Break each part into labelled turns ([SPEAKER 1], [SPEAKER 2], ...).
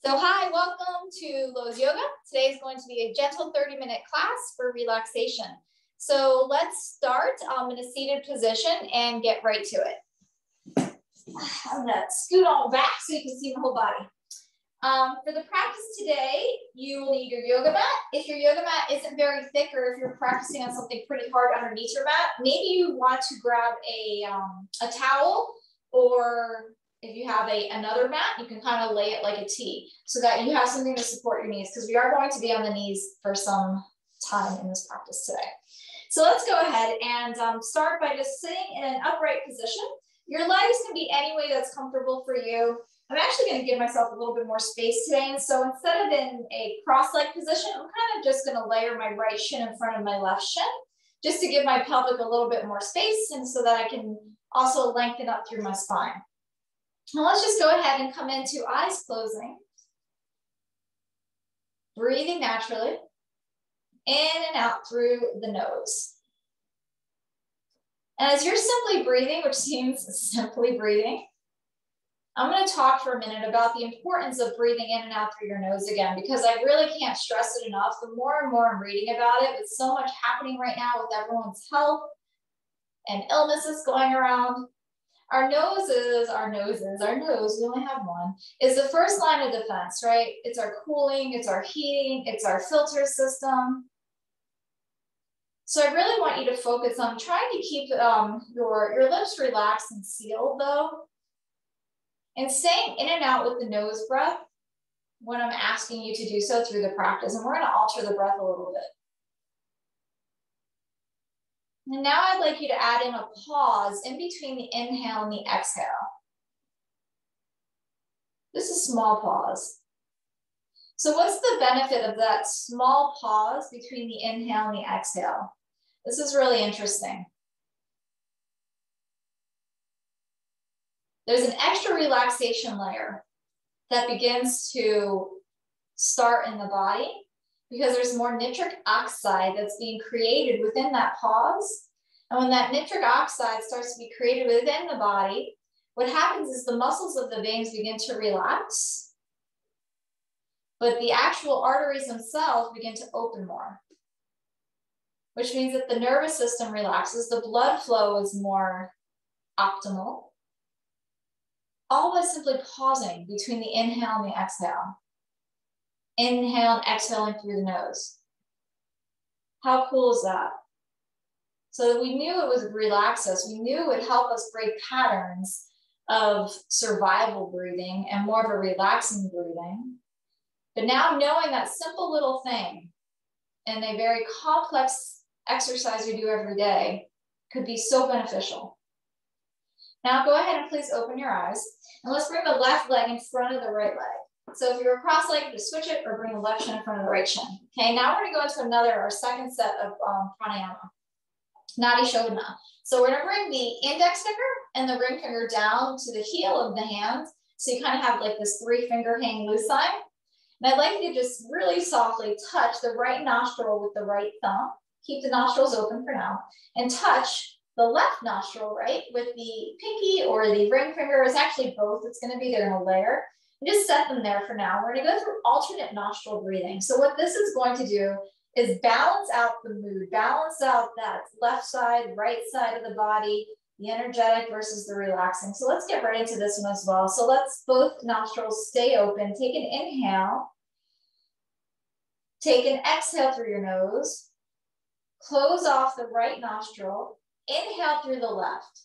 [SPEAKER 1] So hi, welcome to Lowe's Yoga. Today is going to be a gentle 30-minute class for relaxation. So let's start in a seated position and get right to it. I'm gonna scoot on back so you can see the whole body. For the practice today, you will need your yoga mat. If your yoga mat isn't very thick or if you're practicing on something pretty hard underneath your mat, maybe you want to grab a towel, or if you have another mat, you can kind of lay it like a T so that you have something to support your knees, because we are going to be on the knees for some time in this practice today. So let's go ahead and start by just sitting in an upright position. Your legs can be any way that's comfortable for you. I'm actually going to give myself a little bit more space today. And so instead of in a cross-leg position, I'm kind of just going to layer my right shin in front of my left shin, just to give my pelvic a little bit more space and so that I can also lengthen up through my spine. Now let's just go ahead and come into eyes closing, breathing naturally, in and out through the nose. And as you're simply breathing, which seems simply breathing, I'm going to talk for a minute about the importance of breathing in and out through your nose again, because I really can't stress it enough. The more and more I'm reading about it, with so much happening right now with everyone's health and illnesses going around, our nose, we only have one, is the first line of defense, right? It's our cooling, it's our heating, it's our filter system. So I really want you to focus on trying to keep your lips relaxed and sealed though, and staying in and out with the nose breath when I'm asking you to do so through the practice. And we're going to alter the breath a little bit. And now I'd like you to add in a pause in between the inhale and the exhale. Just a small pause. So what's the benefit of that small pause between the inhale and the exhale? This is really interesting. There's an extra relaxation layer that begins to start in the body because there's more nitric oxide that's being created within that pause. And when that nitric oxide starts to be created within the body, what happens is the muscles of the veins begin to relax, but the actual arteries themselves begin to open more, which means that the nervous system relaxes, the blood flow is more optimal, all by simply pausing between the inhale and the exhale. Inhale and exhaling through the nose. How cool is that? So we knew it would relax us. We knew it would help us break patterns of survival breathing and more of a relaxing breathing. But now knowing that simple little thing and a very complex exercise we do every day could be so beneficial. Now go ahead and please open your eyes, and let's bring the left leg in front of the right leg. So if you're cross-legged, just switch it or bring the left shin in front of the right shin. Okay, now we're gonna go into our second set of pranayama, Nadi Shodhana. So we're gonna bring the index finger and the ring finger down to the heel of the hand. So you kind of have like this 3-finger hang loose sign. And I'd like you to just really softly touch the right nostril with the right thumb. Keep the nostrils open for now. And touch the left nostril, right, with the pinky or the ring finger. It's actually both. It's gonna be there in a layer. And just set them there for now. We're gonna go through alternate nostril breathing. So what this is going to do is balance out the mood, balance out that left side, right side of the body, the energetic versus the relaxing. So let's get right into this one as well. So let's both nostrils stay open. Take an inhale. Take an exhale through your nose. Close off the right nostril. Inhale through the left.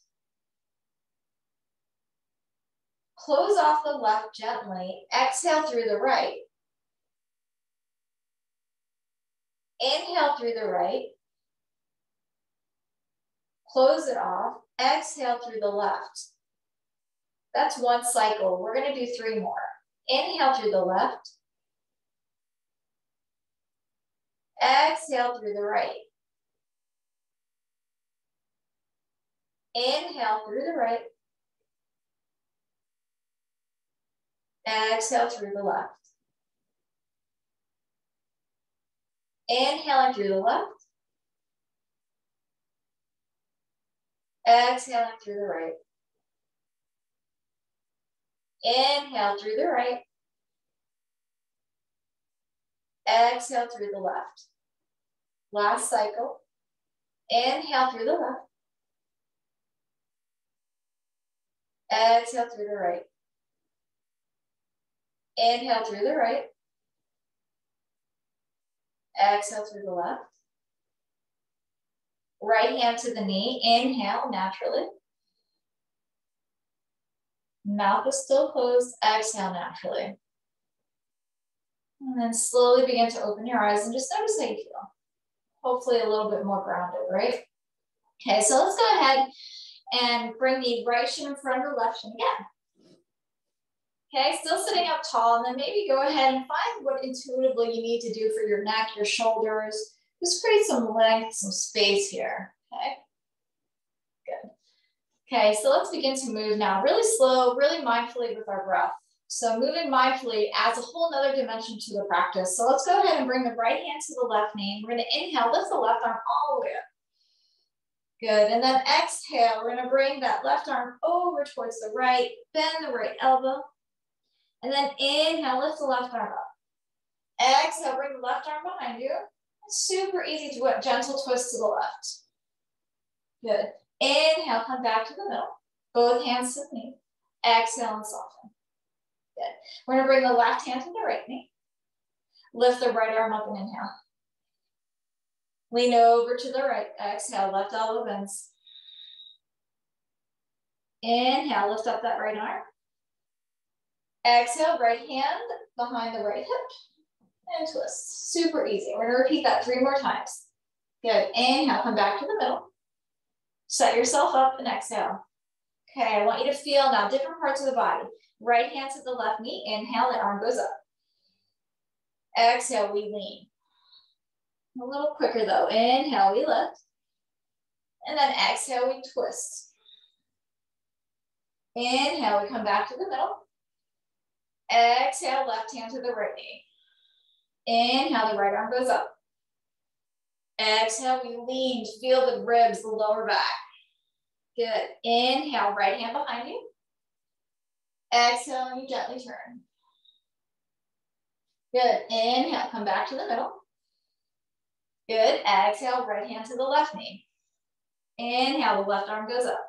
[SPEAKER 1] Close off the left gently. Exhale through the right. Inhale through the right. Close it off. Exhale through the left. That's one cycle. We're going to do 3 more. Inhale through the left. Exhale through the right. Inhale through the right. Exhale through the left. Inhaling through the left. Exhaling through the right. Inhale through the right. Exhale through the left. Last cycle. Inhale through the left. Exhale through the right. Inhale through the right. Exhale through the left. Right hand to the knee. Inhale naturally. Mouth is still closed. Exhale naturally. And then slowly begin to open your eyes and just notice how you feel. Hopefully a little bit more grounded, right? Okay, so let's go ahead and bring the right shin in front of the left shin again. Okay, still sitting up tall, and then maybe go ahead and find what intuitively you need to do for your neck, your shoulders. Just create some length, some space here, okay? Good. Okay, so let's begin to move now, really slow, really mindfully with our breath. So moving mindfully adds a whole nother dimension to the practice. So let's go ahead and bring the right hand to the left knee. We're gonna inhale, lift the left arm all the way up. Good, and then exhale, we're gonna bring that left arm over towards the right, bend the right elbow. And then inhale, lift the left arm up. Exhale, bring the left arm behind you. Super easy to do a gentle twist to the left. Good. Inhale, come back to the middle. Both hands to the knee. Exhale and soften. Good. We're gonna bring the left hand to the right knee. Lift the right arm up and inhale. Lean over to the right. Exhale, left elbow bends. Inhale, lift up that right arm. Exhale, right hand behind the right hip and twist. Super easy. We're gonna repeat that 3 more times. Good. Inhale, come back to the middle. Set yourself up and exhale. Okay, I want you to feel now different parts of the body. Right hand to the left knee. Inhale, the arm goes up. Exhale, we lean. A little quicker though. Inhale, we lift. And then exhale, we twist. Inhale, we come back to the middle. Exhale, left hand to the right knee. Inhale, the right arm goes up. Exhale, we lean, feel the ribs, the lower back. Good. Inhale, right hand behind you. Exhale, and you gently turn. Good. Inhale, come back to the middle. Good. Exhale, right hand to the left knee. Inhale, the left arm goes up.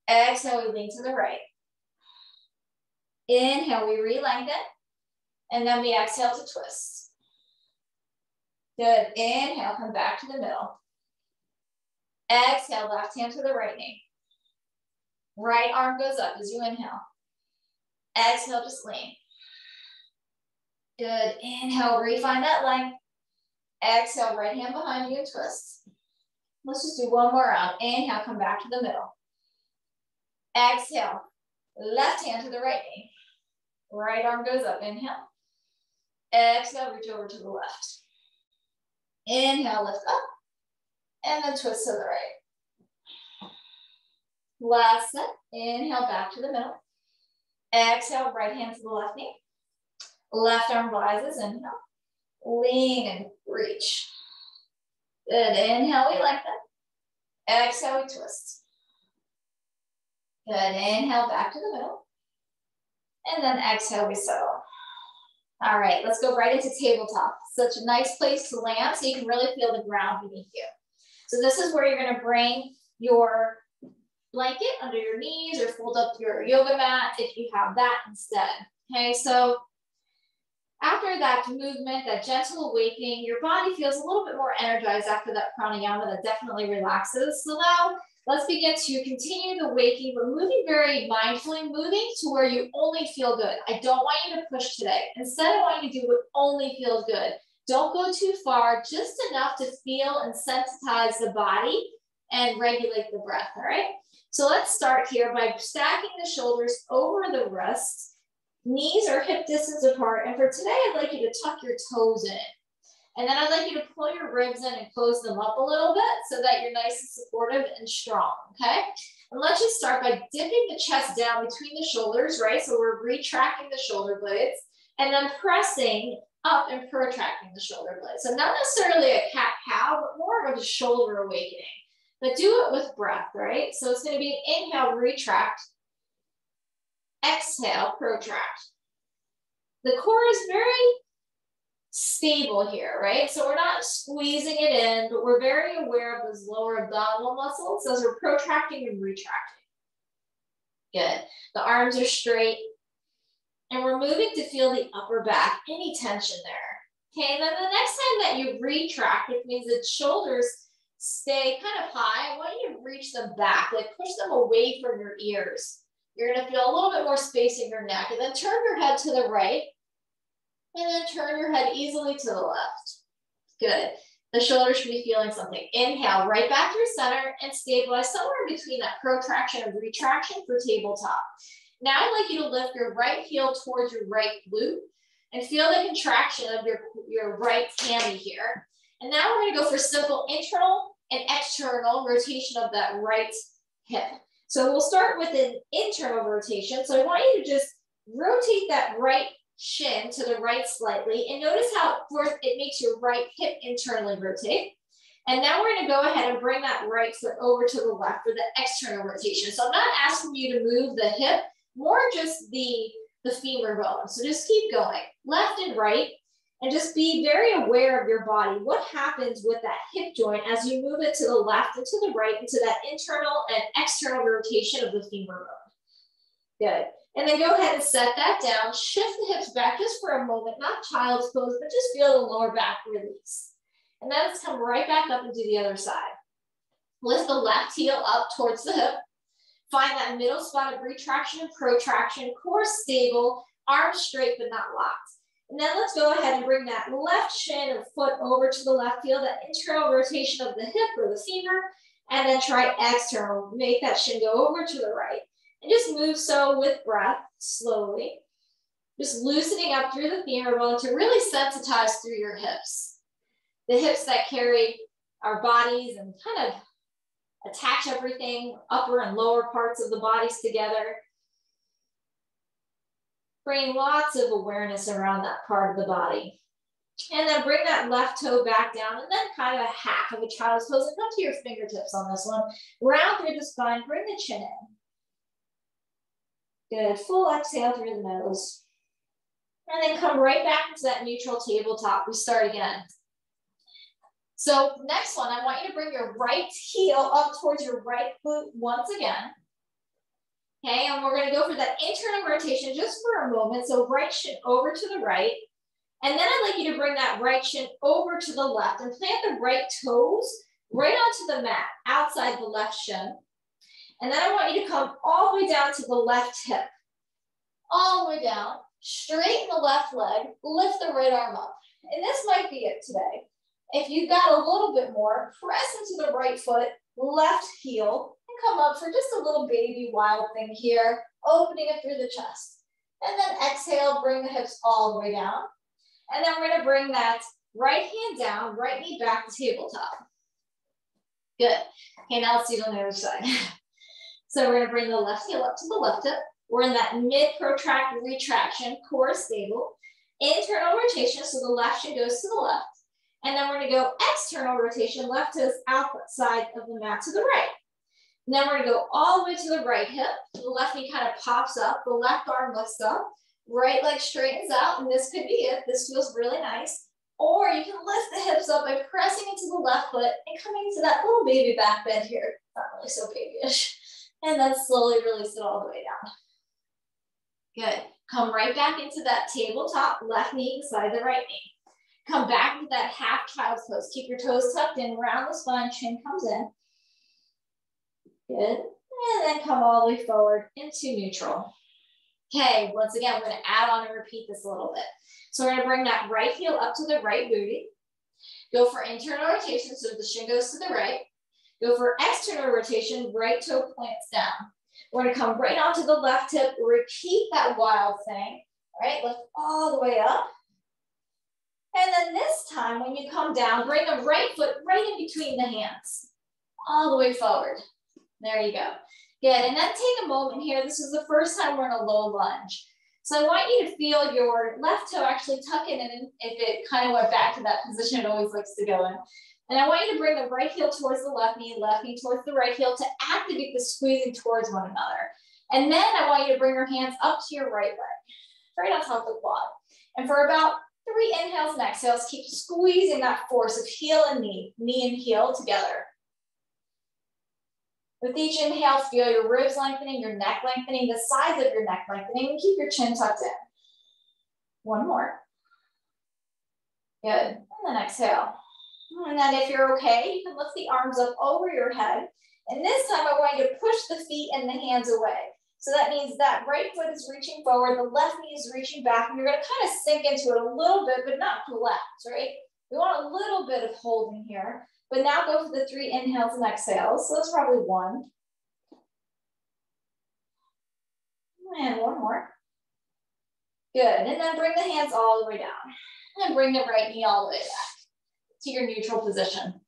[SPEAKER 1] Exhale, we lean to the right. Inhale, we re-lengthen. And then we exhale to twist. Good. Inhale, come back to the middle. Exhale, left hand to the right knee. Right arm goes up as you inhale. Exhale, just lean. Good. Inhale, refine that length. Exhale, right hand behind you and twist. Let's just do one more round. Inhale, come back to the middle. Exhale, left hand to the right knee. Right arm goes up. Inhale. Exhale, reach over to the left. Inhale, lift up. And then twist to the right. Last set. Inhale, back to the middle. Exhale, right hand to the left knee. Left arm rises. Inhale. Lean and reach. Good. Inhale, we lengthen. Exhale, we twist. Good. Inhale, back to the middle. And then exhale, we settle. All right, let's go right into tabletop. Such a nice place to land so you can really feel the ground beneath you. So this is where you're gonna bring your blanket under your knees or fold up your yoga mat if you have that instead. Okay, so after that movement, that gentle awakening, your body feels a little bit more energized after that pranayama that definitely relaxes. So now let's begin to continue the waking, but moving very mindfully, moving to where you only feel good. I don't want you to push today. Instead, I want you to do what only feels good. Don't go too far, just enough to feel and sensitize the body and regulate the breath, all right? So let's start here by stacking the shoulders over the wrists. Knees are hip distance apart. And for today, I'd like you to tuck your toes in. And then I'd like you to pull your ribs in and close them up a little bit so that you're nice and supportive and strong, okay? And let's just start by dipping the chest down between the shoulders, right? So we're retracting the shoulder blades and then pressing up and protracting the shoulder blades. So not necessarily a cat-cow, but more of a shoulder awakening. But do it with breath, right? So it's gonna be an inhale, retract. Exhale, protract. The core is very stable here, right? So we're not squeezing it in, but we're very aware of those lower abdominal muscles as we're protracting and retracting. Good. The arms are straight. And we're moving to feel the upper back, any tension there. Okay, and then the next time that you retract, which means that shoulders stay kind of high, I want you to reach them back, like push them away from your ears. You're gonna feel a little bit more space in your neck, and then turn your head to the right, and then turn your head easily to the left. Good. The shoulders should be feeling something. Inhale, right back through center and stabilize somewhere in between that protraction and retraction for tabletop. Now I'd like you to lift your right heel towards your right glute and feel the contraction of your right hammy here. And now we're gonna go for simple internal and external rotation of that right hip. So we'll start with an internal rotation. So I want you to just rotate that right shin to the right slightly, and notice how first it makes your right hip internally rotate. And now we're gonna go ahead and bring that right foot over to the left for the external rotation. So I'm not asking you to move the hip, more just the femur bone. So just keep going, left and right, and just be very aware of your body. What happens with that hip joint as you move it to the left and to the right into that internal and external rotation of the femur bone. Good. And then go ahead and set that down. Shift the hips back just for a moment, not child's pose, but just feel the lower back release. And then let's come right back up and do the other side. Lift the left heel up towards the hip. Find that middle spot of retraction and protraction, core stable, arms straight but not locked. And then let's go ahead and bring that left shin or foot over to the left heel, that internal rotation of the hip or the femur, and then try external. Make that shin go over to the right. And just move so with breath, slowly. Just loosening up through the femur bone to really sensitize through your hips. The hips that carry our bodies and kind of attach everything, upper and lower parts of the bodies together. Bring lots of awareness around that part of the body. And then bring that left toe back down, and then kind of a half of a child's pose, and come to your fingertips on this one. Round through the spine, bring the chin in. Good, full exhale through the nose. And then come right back into that neutral tabletop. We start again. So next one, I want you to bring your right heel up towards your right glute once again. Okay, and we're gonna go for that internal rotation just for a moment. So right shin over to the right. And then I'd like you to bring that right shin over to the left and plant the right toes right onto the mat, outside the left shin. And then I want you to come all the way down to the left hip. All the way down, straighten the left leg, lift the right arm up. And this might be it today. If you've got a little bit more, press into the right foot, left heel, and come up for just a little baby wild thing here, opening it through the chest. And then exhale, bring the hips all the way down. And then we're gonna bring that right hand down, right knee back to tabletop. Good. Okay, now let's do it on the other side. So we're gonna bring the left heel up to the left hip. We're in that mid-protract retraction, core stable. Internal rotation, so the left shin goes to the left. And then we're gonna go external rotation, left toes outside of the mat to the right. And then we're gonna go all the way to the right hip. The left knee kind of pops up, the left arm lifts up, right leg straightens out, and this could be it. This feels really nice. Or you can lift the hips up by pressing into the left foot and coming to that little baby back bend here. Not really so babyish. And then slowly release it all the way down. Good. Come right back into that tabletop, left knee beside the right knee. Come back into that half child's pose. Keep your toes tucked in, round the spine, chin comes in. Good. And then come all the way forward into neutral. Okay, once again, we're gonna add on and repeat this a little bit. So we're gonna bring that right heel up to the right booty. Go for internal rotation, so the shin goes to the right. Go for external rotation, right toe plants down. We're gonna come right onto the left hip, repeat that wild thing. All right, lift all the way up. And then this time, when you come down, bring the right foot right in between the hands, all the way forward. There you go. Good, and then take a moment here. This is the first time we're in a low lunge. So I want you to feel your left toe actually tuck in, and if it kind of went back to that position it always likes to go in. And I want you to bring the right heel towards the left knee towards the right heel to activate the squeezing towards one another. And then I want you to bring your hands up to your right leg, right on top of the quad. And for about 3 inhales and exhales. Keep squeezing that force of heel and knee and heel together. With each inhale, feel your ribs lengthening, your neck lengthening, the sides of your neck lengthening, and keep your chin tucked in. One more. Good. And then exhale. And then if you're okay, you can lift the arms up over your head. And this time I want you to push the feet and the hands away. So that means that right foot is reaching forward, the left knee is reaching back, and you're gonna kind of sink into it a little bit, but not collapse, right? We want a little bit of holding here, but now go for the 3 inhales and exhales. So that's probably 1. And 1 more. Good, and then bring the hands all the way down. And bring the right knee all the way back to your neutral position.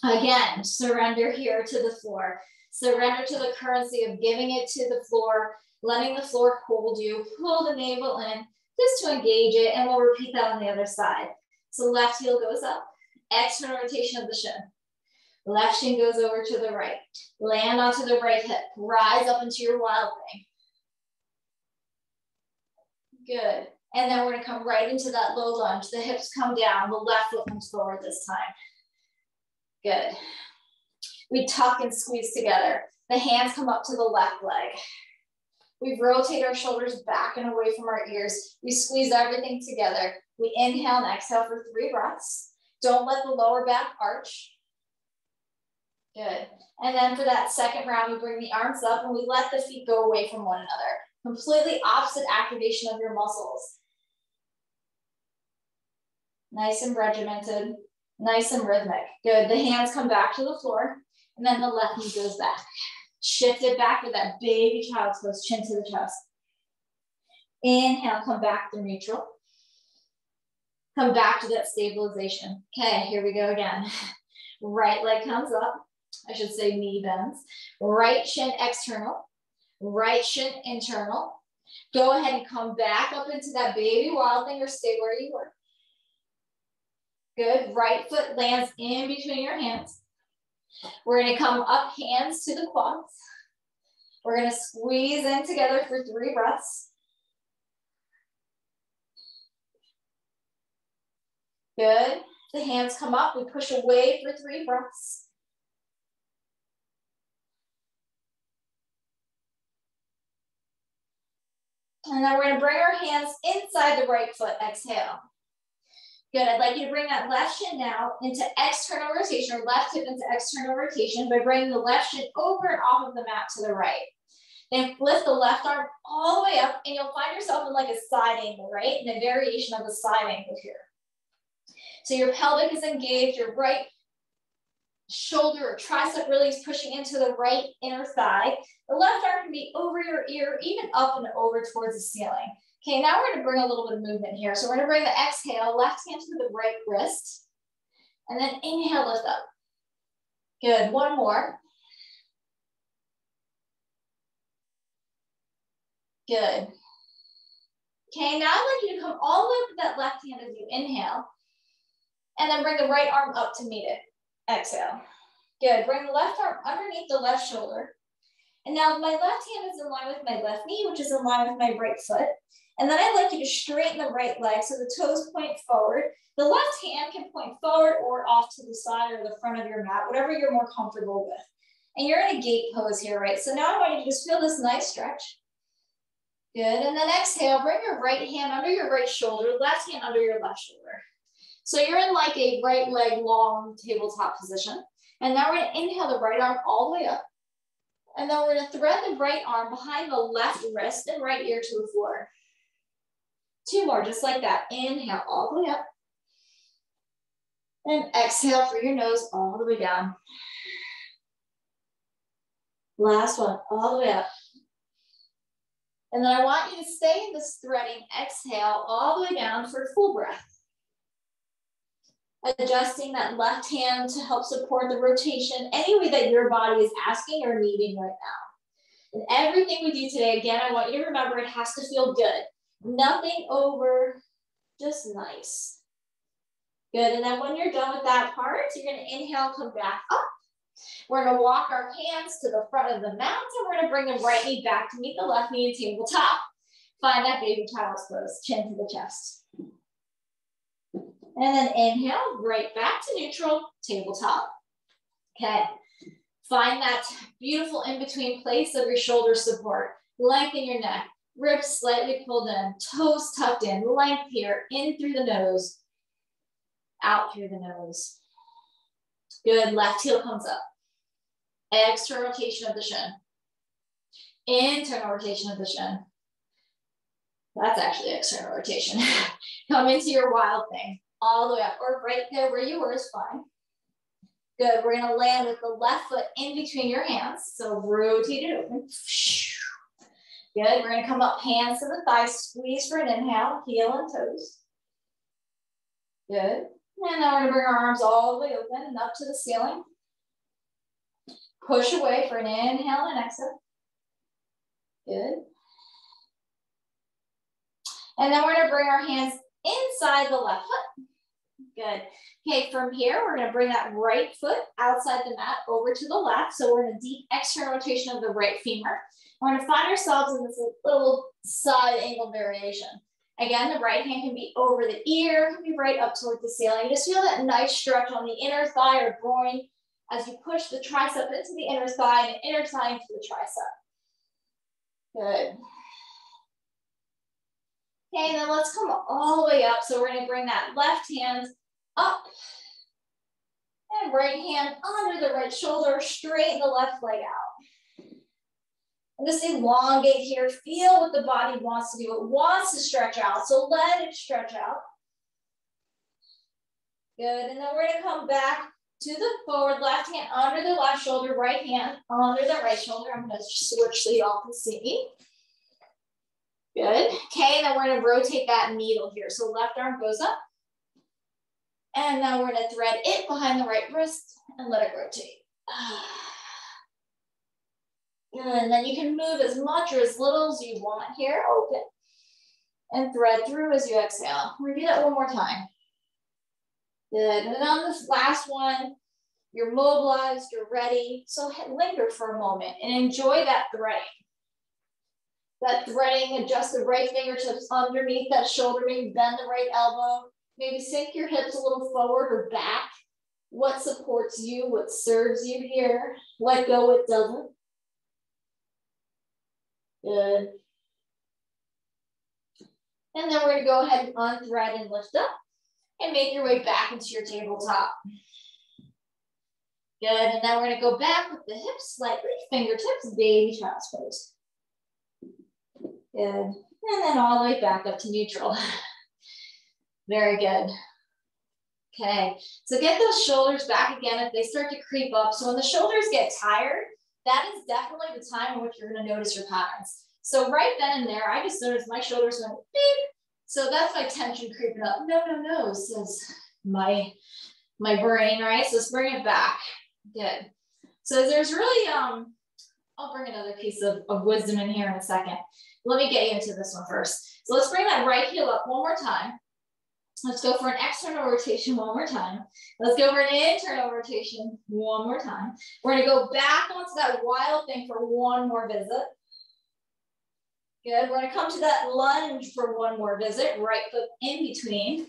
[SPEAKER 1] Again, surrender here to the floor. Surrender to the currency of giving it to the floor, letting the floor hold you. Pull the navel in just to engage it, and we'll repeat that on the other side. So left heel goes up, external rotation of the shin. Left shin goes over to the right. Land onto the right hip. Rise up into your wild thing. Good. And then we're gonna come right into that low lunge. The hips come down, the left foot comes forward this time. Good. We tuck and squeeze together. The hands come up to the left leg. We rotate our shoulders back and away from our ears. We squeeze everything together. We inhale and exhale for 3 breaths. Don't let the lower back arch. Good. And then for that second round, we bring the arms up and we let the feet go away from one another. Completely opposite activation of your muscles. Nice and regimented, nice and rhythmic. Good, the hands come back to the floor and then the left knee goes back. Shift it back with that baby child's pose, chin to the chest. Inhale, come back to neutral. Come back to that stabilization. Okay, here we go again. Right leg comes up. I should say knee bends. Right shin external. Right shin internal. Go ahead and come back up into that baby wild thing or stay where you were. Good, right foot lands in between your hands. We're gonna come up, hands to the quads. We're gonna squeeze in together for 3 breaths. Good, the hands come up, we push away for 3 breaths. And then we're gonna bring our hands inside the right foot, exhale. Good, I'd like you to bring that left shin now into external rotation, or left hip into external rotation by bringing the left shin over and off of the mat to the right. Then lift the left arm all the way up and you'll find yourself in like a side angle, right? In a variation of a side angle here. So your pelvic is engaged, your right shoulder or tricep really is pushing into the right inner thigh. The left arm can be over your ear, even up and over towards the ceiling. Okay, now we're gonna bring a little bit of movement here. So we're gonna bring the exhale, left hand to the right wrist, and then inhale, lift up. Good, 1 more. Good. Okay, now I'd like you to come all the way up to that left hand as you inhale, and then bring the right arm up to meet it. Exhale. Good, bring the left arm underneath the left shoulder. And now my left hand is in line with my left knee, which is in line with my right foot. And then I'd like you to straighten the right leg so the toes point forward. The left hand can point forward or off to the side or the front of your mat, whatever you're more comfortable with. And you're in a gate pose here, right? So now I want you to just feel this nice stretch. Good, and then exhale, bring your right hand under your right shoulder, left hand under your left shoulder. So you're in like a right leg long tabletop position. And now we're gonna inhale the right arm all the way up. And then we're gonna thread the right arm behind the left wrist and right ear to the floor. 2 more, just like that. Inhale all the way up. And exhale through your nose all the way down. Last one, all the way up. And then I want you to stay in this threading exhale all the way down for a full breath. Adjusting that left hand to help support the rotation any way that your body is asking or needing right now. And everything we do today, again, I want you to remember it has to feel good. Nothing over, just nice. Good, and then when you're done with that part, you're gonna inhale, come back up. We're gonna walk our hands to the front of the mat, and we're gonna bring the right knee back to meet the left knee in tabletop. Find that baby child's pose, chin to the chest. And then inhale, right back to neutral, tabletop. Okay. Find that beautiful in-between place of your shoulder support. Lengthen your neck, ribs slightly pulled in, toes tucked in, length here, in through the nose, out through the nose. Good, left heel comes up. External rotation of the shin. Internal rotation of the shin. That's actually external rotation. Come into your wild thing, all the way up, or right there where you were is fine. Good, we're gonna land with the left foot in between your hands, so rotate it open. Good, we're gonna come up, hands to the thighs, squeeze for an inhale, heel and toes. Good, and now we're gonna bring our arms all the way open and up to the ceiling. Push away for an inhale and exhale. Good. And then we're gonna bring our hands inside the left foot. Good. Okay, from here, we're gonna bring that right foot outside the mat over to the left. So we're in a deep external rotation of the right femur. We're gonna find ourselves in this little side angle variation. Again, the right hand can be over the ear, can be right up towards the ceiling. You just feel that nice stretch on the inner thigh or groin as you push the tricep into the inner thigh and the inner thigh into the tricep. Good. Okay, and then let's come all the way up. So we're gonna bring that left hand up and right hand under the right shoulder, straighten the left leg out. And just elongate here, feel what the body wants to do. It wants to stretch out, so let it stretch out. Good, and then we're gonna come back to the forward, left hand under the left shoulder, right hand under the right shoulder. I'm gonna switch so you all can see me. Good, okay, then we're gonna rotate that needle here. So left arm goes up. And now we're gonna thread it behind the right wrist and let it rotate. And then you can move as much or as little as you want here, open. And thread through as you exhale. Repeat that one more time. Good, and then on this last one, you're mobilized, you're ready. So linger for a moment and enjoy that threading. That threading, adjust the right fingertips underneath that shoulder, maybe bend the right elbow. Maybe sink your hips a little forward or back. What supports you, what serves you here. Let go what doesn't. Good. And then we're gonna go ahead and unthread and lift up and make your way back into your tabletop. Good, and now we're gonna go back with the hips slightly, fingertips, baby child's pose. Good, and then all the way back up to neutral. Very good. Okay, so get those shoulders back again if they start to creep up. So when the shoulders get tired, that is definitely the time in which you're gonna notice your patterns. So right then and there, I just noticed my shoulders went beep. So that's my tension creeping up. No, says my brain, right? So let's bring it back. Good. So there's really, I'll bring another piece of wisdom in here in a second. Let me get you into this one first. So let's bring that right heel up one more time. Let's go for an external rotation one more time. Let's go for an internal rotation one more time. We're gonna go back onto that wild thing for one more visit. Good, we're gonna come to that lunge for one more visit, right foot in between.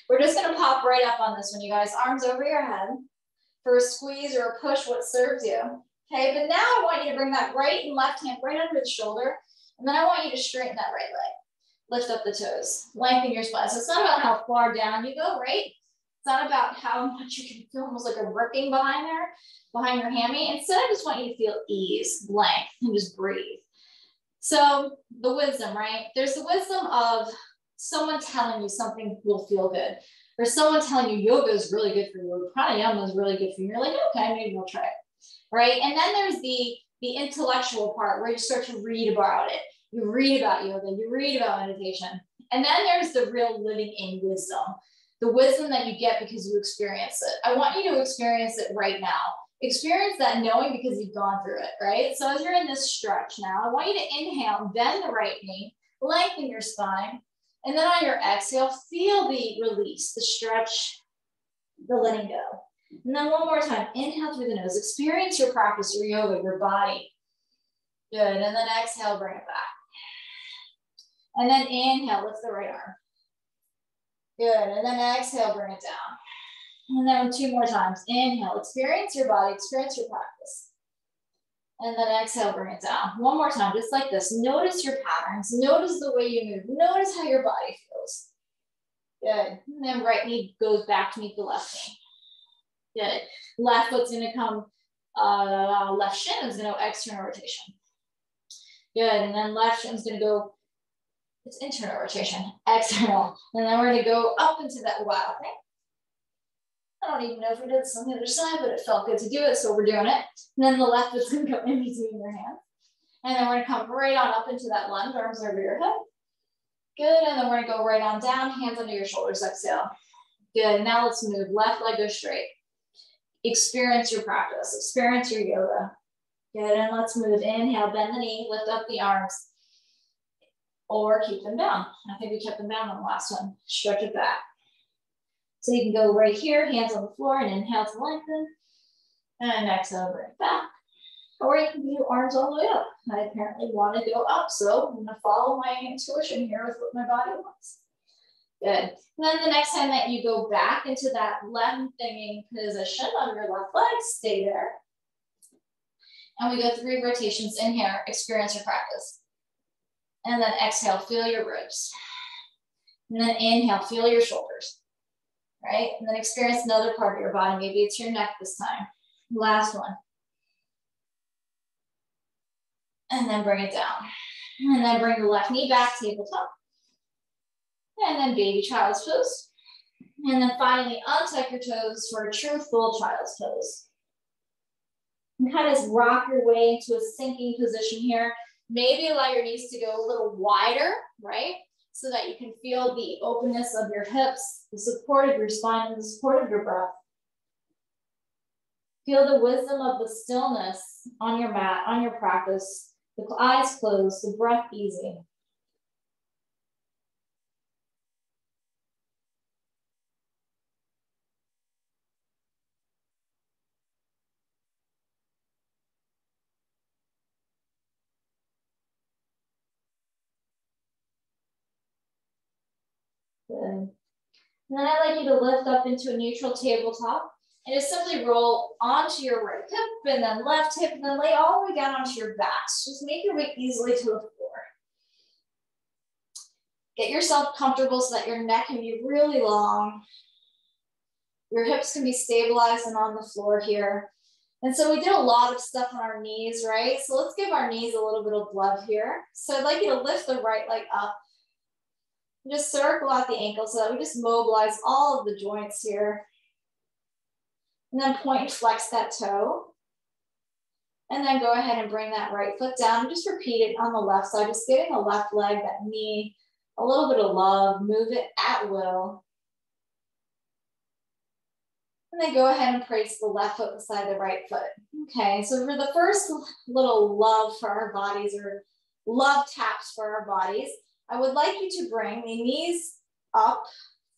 [SPEAKER 1] We're just gonna pop right up on this one, you guys. Arms over your head for a squeeze or a push, what serves you. Okay, but now I want you to bring that right and left hand right under the shoulder, and then I want you to straighten that right leg. Lift up the toes, lengthen your spine. So it's not about how far down you go, right? It's not about how much you can feel almost like a ripping behind there, behind your hammy. Instead, I just want you to feel ease, length, and just breathe. So the wisdom, right? There's the wisdom of someone telling you something will feel good, or someone telling you yoga is really good for you, or pranayama is really good for you. You're like, okay, maybe we'll try it, right? And then there's the intellectual part where you start to read about it. You read about yoga, you read about meditation. And then there's the real living in wisdom, the wisdom that you get because you experience it. I want you to experience it right now. Experience that knowing because you've gone through it, right? So as you're in this stretch now, I want you to inhale, bend the right knee, lengthen your spine. And then on your exhale, feel the release, the stretch, the letting go. And then one more time, inhale through the nose. Experience your practice, your yoga, your body. Good, and then exhale, bring it back. And then inhale, lift the right arm. Good, and then exhale, bring it down. And then 2 more times. Inhale, experience your body, experience your practice. And then exhale, bring it down. 1 more time, just like this. Notice your patterns. Notice the way you move. Notice how your body feels. Good. And then right knee goes back to meet the left knee. Good. Left foot's gonna come, left shin is gonna go external rotation. Good, and then left shin's gonna go, it's internal rotation, external. And then we're gonna go up into that wow thing. I don't even know if we did this on the other side, but it felt good to do it, so we're doing it. And then the left foot's gonna go in between your hands. And then we're gonna come right on up into that lunge, arms over your head. Good, and then we're gonna go right on down, hands under your shoulders, exhale. Good, now let's move, left leg goes straight. Experience your practice, experience your yoga. Good, and let's move, inhale, bend the knee, lift up the arms. Or keep them down. I think we kept them down on the last one. Stretch it back. So you can go right here, hands on the floor, and inhale to lengthen. And exhale, bring it back. Or you can do arms all the way up. I apparently want to go up, so I'm gonna follow my intuition here with what my body wants. Good. And then the next time that you go back into that lengthening position of your left leg, stay there. And we go 3 rotations in here, experience your practice. And then exhale, feel your ribs. And then inhale, feel your shoulders, right? And then experience another part of your body. Maybe it's your neck this time. Last one. And then bring it down. And then bring the left knee back, tabletop. And then baby child's pose. And then finally untuck your toes for a true full child's pose. And kind of rock your way into a sinking position here. Maybe allow your knees to go a little wider, right? So that you can feel the openness of your hips, the support of your spine, and the support of your breath. Feel the wisdom of the stillness on your mat, on your practice. The eyes closed, the breath easy. Good. And then I'd like you to lift up into a neutral tabletop and just simply roll onto your right hip and then left hip and then lay all the way down onto your back. Just make your way easily to the floor. Get yourself comfortable so that your neck can be really long. Your hips can be stabilized and on the floor here. And so we did a lot of stuff on our knees, right? So let's give our knees a little bit of love here. So I'd like you to lift the right leg up. Just circle out the ankle so that we just mobilize all of the joints here. And then point and flex that toe. And then go ahead and bring that right foot down. And just repeat it on the left side, just giving the left leg, that knee, a little bit of love. Move it at will. And then go ahead and place the left foot beside the right foot. Okay, so for the first little love for our bodies, or love taps for our bodies, I would like you to bring the knees up,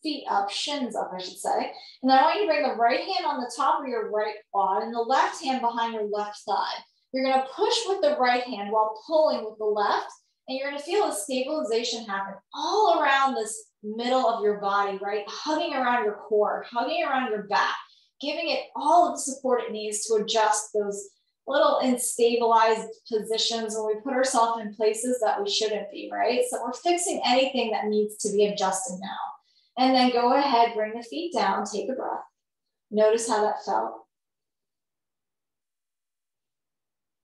[SPEAKER 1] feet up, shins up, I should say. And then I want you to bring the right hand on the top of your right quad and the left hand behind your left thigh. You're gonna push with the right hand while pulling with the left, and you're gonna feel a stabilization happen all around this middle of your body, right? Hugging around your core, hugging around your back, giving it all of the support it needs to adjust those little instabilized positions when we put ourselves in places that we shouldn't be, right? So we're fixing anything that needs to be adjusted now. And then go ahead, bring the feet down, take a breath. Notice how that felt.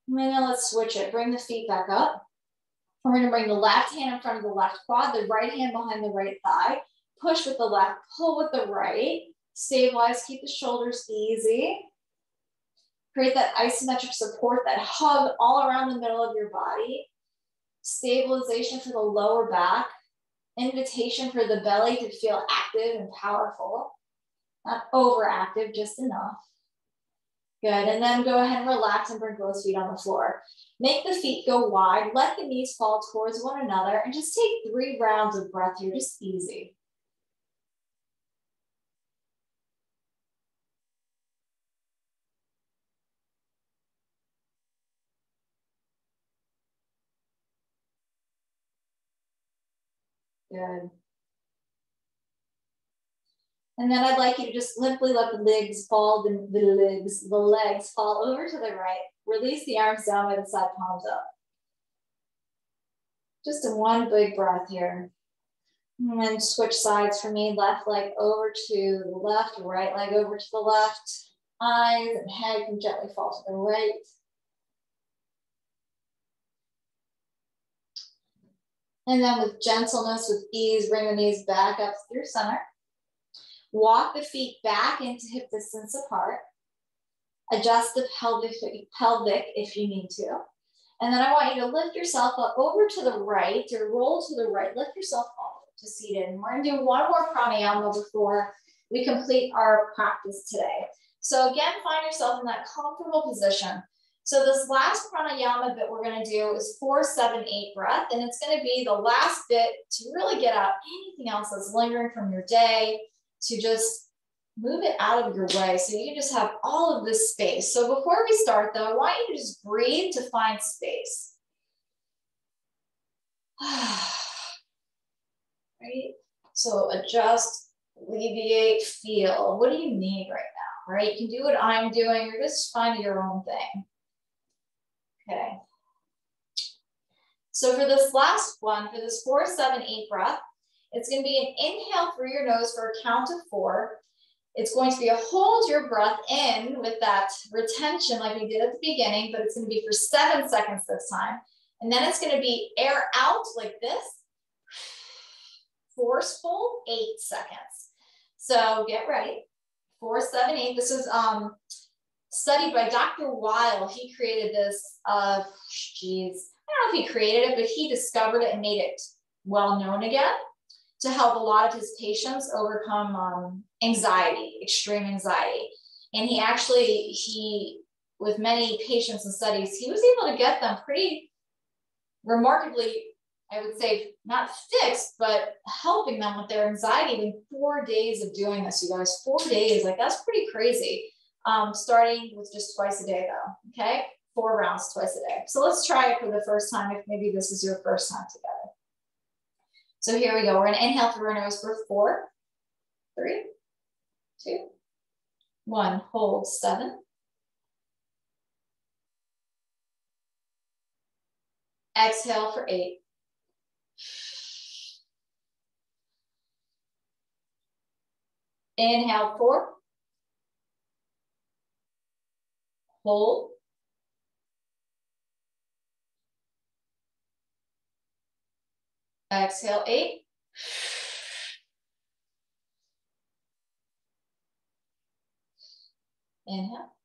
[SPEAKER 1] And then let's switch it. Bring the feet back up. We're gonna bring the left hand in front of the left quad, the right hand behind the right thigh. Push with the left, pull with the right. Stabilize, keep the shoulders easy. Create that isometric support, that hug all around the middle of your body. Stabilization for the lower back. Invitation for the belly to feel active and powerful. Not overactive, just enough. Good, and then go ahead and relax and bring both feet on the floor. Make the feet go wide, let the knees fall towards one another, and just take 3 rounds of breath here, just easy. Good. And then I'd like you to just simply let the legs fall, the legs fall over to the right. Release the arms down by the side, palms up. Just in one big breath here. And then switch sides for me. Left leg over to the left, right leg over to the left. Eyes and head can gently fall to the right. And then with gentleness, with ease, bring the knees back up through center. Walk the feet back into hip distance apart. Adjust the pelvic if you need to. And then I want you to lift yourself up over to the right or roll to the right. Lift yourself all to seated. And we're going to do one more pranayama before we complete our practice today. So again, find yourself in that comfortable position. So this last pranayama that we're going to do is 4-7-8 breath. And it's going to be the last bit to really get out anything else that's lingering from your day, to just move it out of your way so you can just have all of this space. So before we start though, I want you to just breathe to find space. Right? So adjust, alleviate, feel. What do you need right now? Right? You can do what I'm doing, or just find your own thing. Okay. So for this last one, for this 4-7-8 breath, it's going to be an inhale through your nose for a count of 4. It's going to be a hold your breath in with that retention like we did at the beginning, but it's going to be for 7 seconds this time. And then it's going to be air out like this, forceful, 8 seconds. So get ready. 4-7-8. This is studied by Dr. Weil. He created this, I don't know if he created it, but he discovered it and made it well known again to help a lot of his patients overcome anxiety, extreme anxiety. And with many patients and studies, he was able to get them pretty remarkably, I would say, not fixed, but helping them with their anxiety in 4 days of doing this, you guys. 4 days, like that's pretty crazy. Starting with just twice a day though, okay? 4 rounds twice a day. So let's try it for the first time if maybe this is your first time together. So here we go. We're going to inhale through our nose for 4, 3, 2, 1. Hold 7. Exhale for 8. Inhale 4. Hold. Exhale 8. Inhale.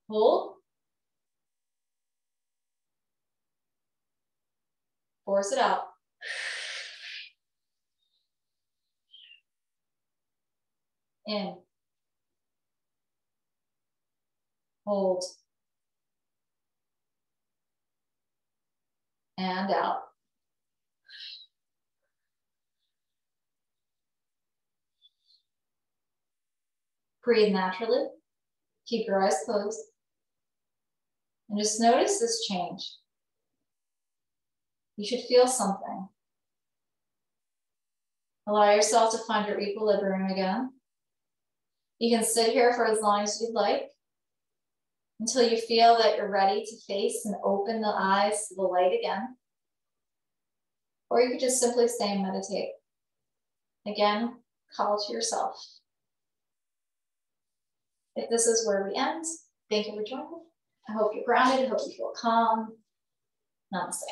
[SPEAKER 1] Hold. Force it out. In. Hold. And out. Breathe naturally. Keep your eyes closed. And just notice this change. You should feel something. Allow yourself to find your equilibrium again. You can sit here for as long as you'd like, until you feel that you're ready to face and open the eyes to the light again. Or you could just simply stay and meditate. Again, call to yourself. If this is where we end, thank you for joining. I hope you're grounded. I hope you feel calm. Namaste.